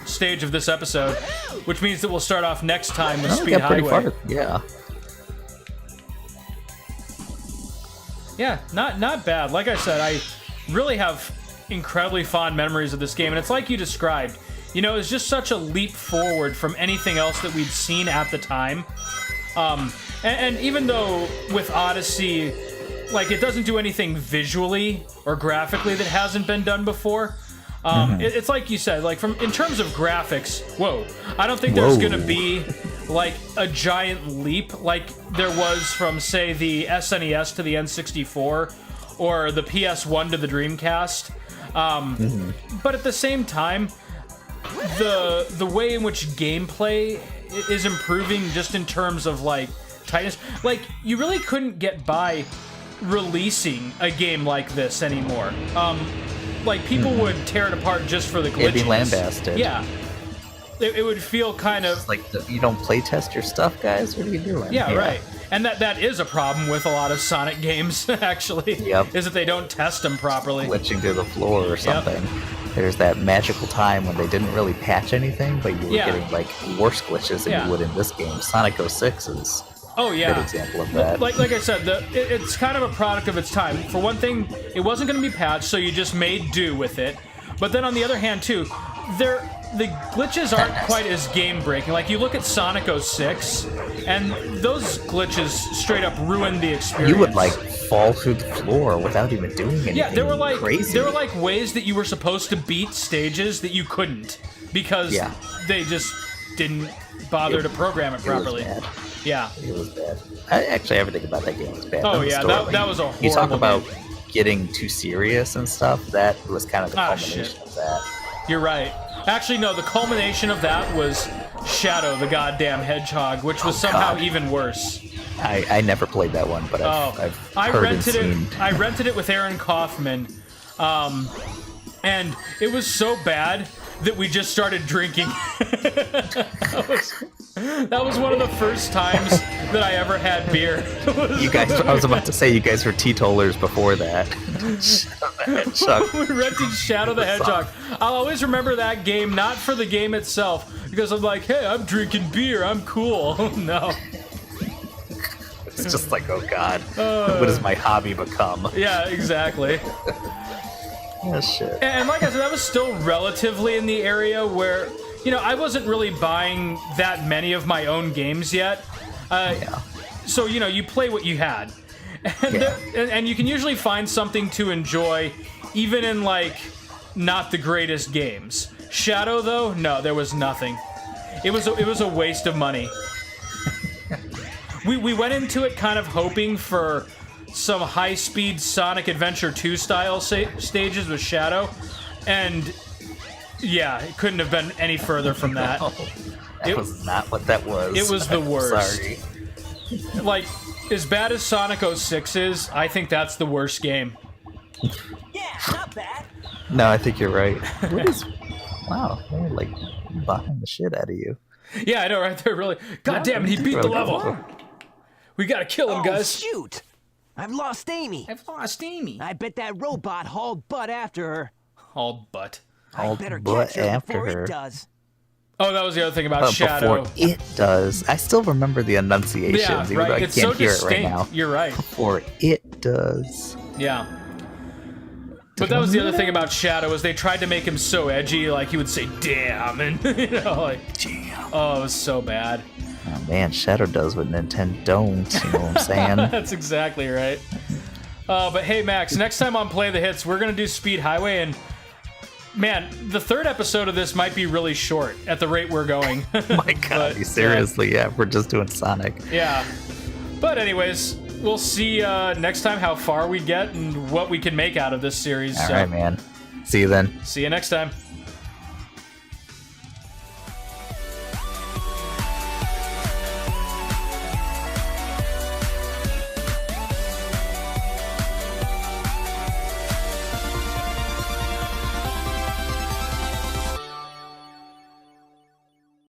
stage of this episode, which means that we'll start off next time with Speed Highway.
Yeah.
Yeah, not bad. Like I said, I really have incredibly fond memories of this game, and it's like you described. It's just such a leap forward from anything else that we'd seen at the time. And even though with Odyssey, like, it doesn't do anything visually or graphically that hasn't been done before. It's like you said, like in terms of graphics, I don't think there's gonna be like a giant leap like there was from, say, the SNES to the N64 or the PS1 to the Dreamcast. But at the same time, the way in which gameplay is improving just in terms of like tightness, like you really couldn't get by releasing a game like this anymore. Like people would tear it apart just for the glitches.
It'd be lambasted.
Yeah. It would feel kind of
like you don't play test your stuff, guys. What are you doing?
Yeah, right. And that is a problem with a lot of Sonic games, actually.
Yep.
Is that they don't test them properly.
Glitching to the floor or something. Yep. There's that magical time when they didn't really patch anything, but you were getting like worse glitches than you would in this game. Sonic 06 is a good example of that.
Like I said, it's kind of a product of its time. For one thing, it wasn't going to be patched, so you just made do with it. But then on the other hand, too, the glitches aren't quite as game-breaking. Like, you look at Sonic 06, and those glitches straight up ruined the experience.
You would, like, fall through the floor without even doing anything
there were like
crazy.
There were, like, ways that you were supposed to beat stages that you couldn't because they just didn't bother to program it properly.
It was bad.
Yeah.
It was bad. Actually, everything about that game was bad.
Oh, yeah, that was a horrible
You talk about
game.
Getting too serious and stuff, that was kind of the culmination of that.
You're right. Actually, no, the culmination of that was Shadow the Goddamn Hedgehog, which was somehow even worse.
I never played that one, but I've heard and seen.
I rented it with Aaron Kaufman, and it was so bad that we just started drinking. That was one of the first times that I ever had beer.
You guys, I was about to say, you guys were teetotalers before that.
We rented Shadow the Hedgehog. I'll always remember that game, not for the game itself, because I'm like, hey, I'm drinking beer, I'm cool. No.
It's just like, oh god, what has my hobby become?
Yeah, exactly.
Oh, shit.
And like I said, that was still relatively in the area where, I wasn't really buying that many of my own games yet. So, you play what you had. And you can usually find something to enjoy, even in, like, not the greatest games. Shadow, though, no, there was nothing. It was a waste of money. We went into it kind of hoping for some high-speed Sonic Adventure 2 style stages with Shadow, and it couldn't have been any further from that.
No, that was not what that was.
It was the worst.
Sorry.
Like, as bad as Sonic 06 is, I think that's the worst game.
Yeah, not bad.
No, I think you're right. Wow, they're like behind the shit out of you.
Yeah, I know, right? They're really... God damn it, he beat the level. We gotta kill him, guys.
Shoot! I've lost Amy. I bet that robot hauled butt after her.
Hauled butt.
I better catch her before it does.
Oh, that was the other thing about Shadow.
Before it does. I still remember the enunciations,
Yeah,
even
right.
though I
It's
can't
so
hear
distinct.
it right now.
You're right.
Before it does.
Yeah. But that was the other thing about Shadow, is they tried to make him so edgy, like he would say "damn" and you know, like
Damn.
oh, it was so bad.
Oh man, Shadow does what Nintendo don't. You know what I'm saying?
That's exactly right. But hey, Max, next time on Play the Hits, we're gonna do Speed Highway, and man, the third episode of this might be really short at the rate we're going.
My God, seriously, yeah, we're just doing Sonic.
Yeah. But anyways, we'll see next time how far we get and what we can make out of this series.
All right, man. See you then.
See you next time.